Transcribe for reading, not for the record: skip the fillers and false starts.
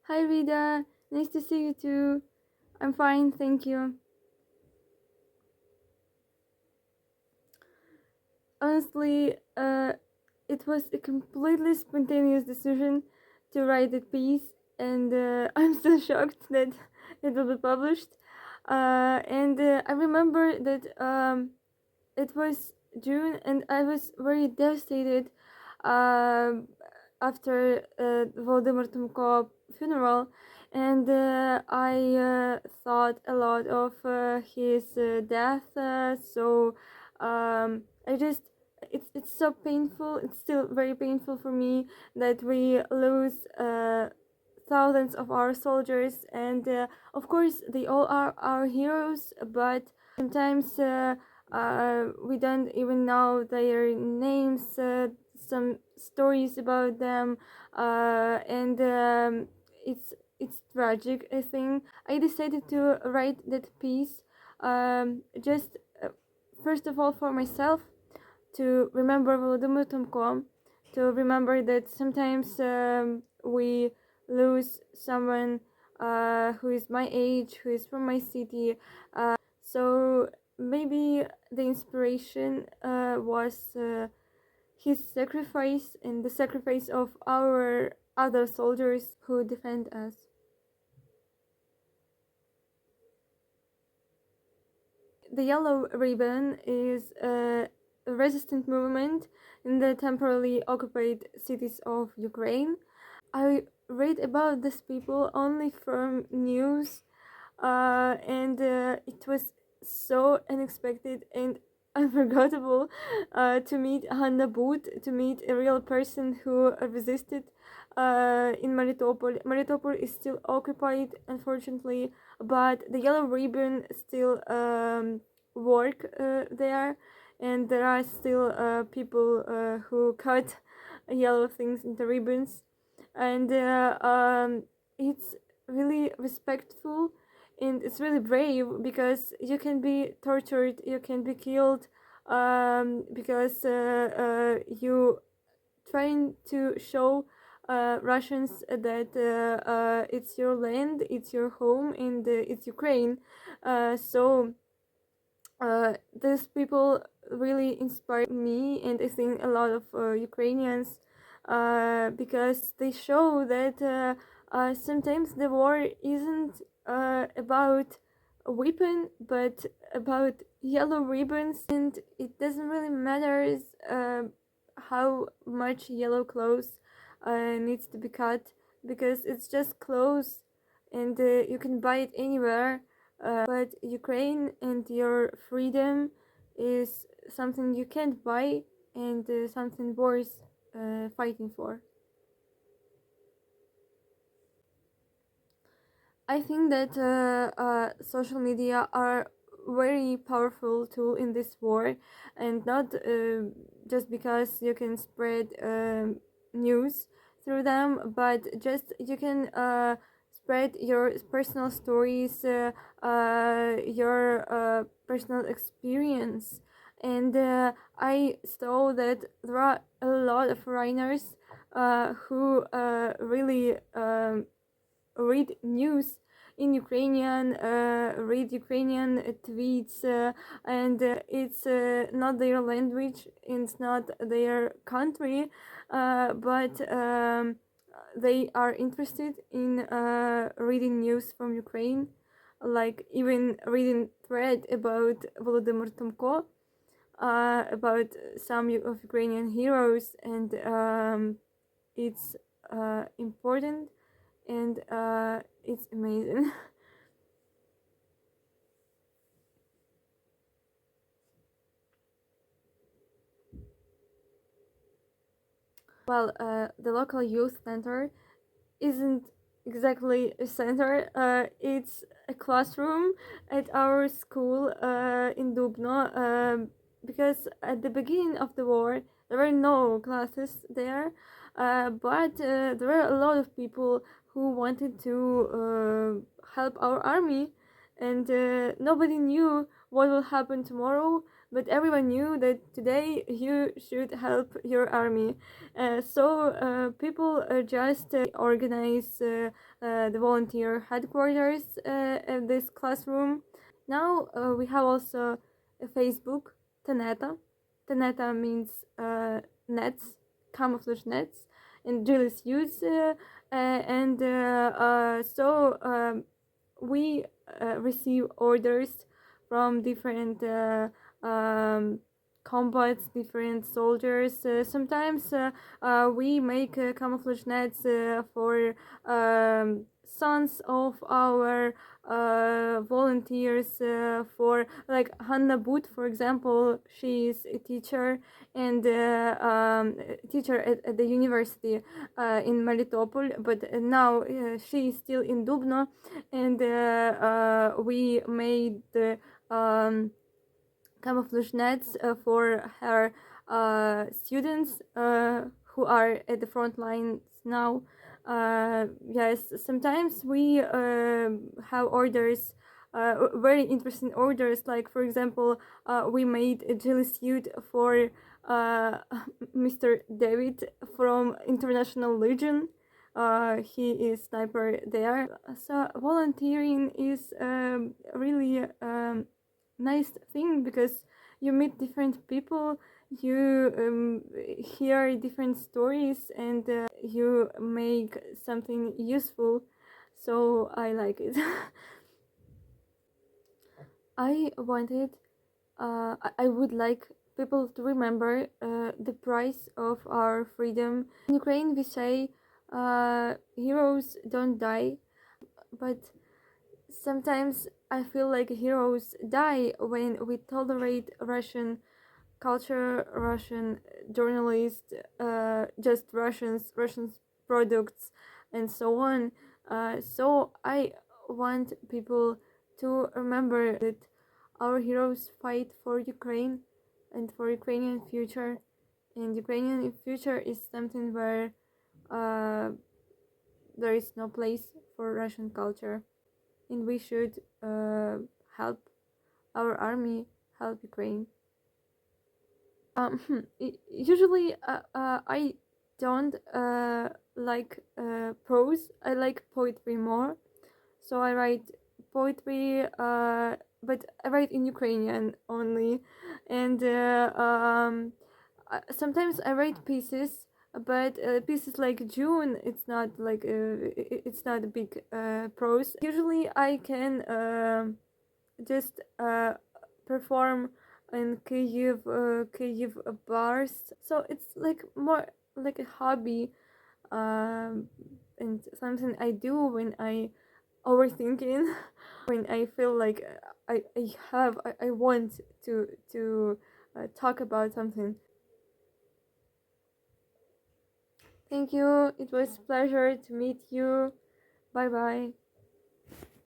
Hi Rita, nice to see you too. I'm fine, thank you. Honestly, it was a completely spontaneous decision to write that piece, and I'm still shocked that it will be published. And I remember that it was June, and I was very devastated um after Volodymyr Tomko funeral, and I thought a lot of his death. I just it's so painful. It's still very painful for me that we lose thousands of our soldiers, and of course they all are our heroes, but sometimes we don't even know their names, some stories about them, and it's tragic. I think I decided to write that piece, just first of all for myself, to remember Volodymyr Tomko, to remember that sometimes we lose someone who is my age, who is from my city. So maybe the inspiration was his sacrifice and the sacrifice of our other soldiers who defend us. The Yellow Ribbon is a resistant movement in the temporarily occupied cities of Ukraine. I read about these people only from news, and it was so unexpected and unforgettable to meet Hanna Boot, to meet a real person who resisted in Melitopol. Melitopol is still occupied, unfortunately, but the Yellow Ribbon still work there, and there are still people who cut yellow things into ribbons, and it's really respectful, and it's really brave because you can be tortured, you can be killed, because you trying to show Russians that it's your land, it's your home, and it's Ukraine. These people really inspire me, and I think a lot of Ukrainians, because they show that sometimes the war isn't about a weapon, but about yellow ribbons, and it doesn't really matter how much yellow clothes needs to be cut, because it's just clothes, and you can buy it anywhere, but Ukraine and your freedom is something you can't buy, and something worth fighting for. I think that social media are very powerful tool in this war, and not just because you can spread news through them, but just you can spread your personal stories, your personal experience. And I saw that there are a lot of runners who really read news in Ukrainian, read Ukrainian tweets, and it's not their language, it's not their country, but they are interested in reading news from Ukraine, like even reading thread about Volodymyr Tomko, about some of Ukrainian heroes, and it's important, and it's amazing. Well, the local youth center isn't exactly a center. It's a classroom at our school in Dubno, because at the beginning of the war there were no classes there, but there were a lot of people who wanted to help our army, and nobody knew what will happen tomorrow. but everyone knew that today you should help your army. So people just organize the volunteer headquarters at this classroom. Now we have also a Facebook, Taneta. Taneta means nets, camouflage nets, and Julius use and so we receive orders from different combats, different soldiers. Sometimes we make camouflage nets for sons of our volunteers, for like Hannah Booth, for example. She is a teacher and teacher at the university in Melitopol, but now she is still in Dubno, and we made the camouflage nets for her students who are at the front lines now. Yes, sometimes we have orders, very interesting orders, like for example we made a jelly suit for Mr. David from International Legion. He is sniper there. So volunteering is really nice thing, because you meet different people, you hear different stories, and you make something useful. So I like it. I wanted I would like people to remember the price of our freedom. In Ukraine we say heroes don't die, but sometimes I feel like heroes die when we tolerate Russian culture, Russian journalists, just Russian products, and so on. So I want people to remember that our heroes fight for Ukraine and for Ukrainian future. And Ukrainian future is something where uh, there is no place for Russian culture, and we should help our army, help Ukraine. Usually, I don't like prose. I like poetry more. So I write poetry, but I write in Ukrainian only, and sometimes I write pieces. But pieces like June, it's not like it's not a big prose. Usually, I can just perform in Kyiv bars. So it's like more like a hobby, and something I do when I overthinking, when I feel like I want to talk about something. Thank you. It was pleasure to meet you. Bye bye.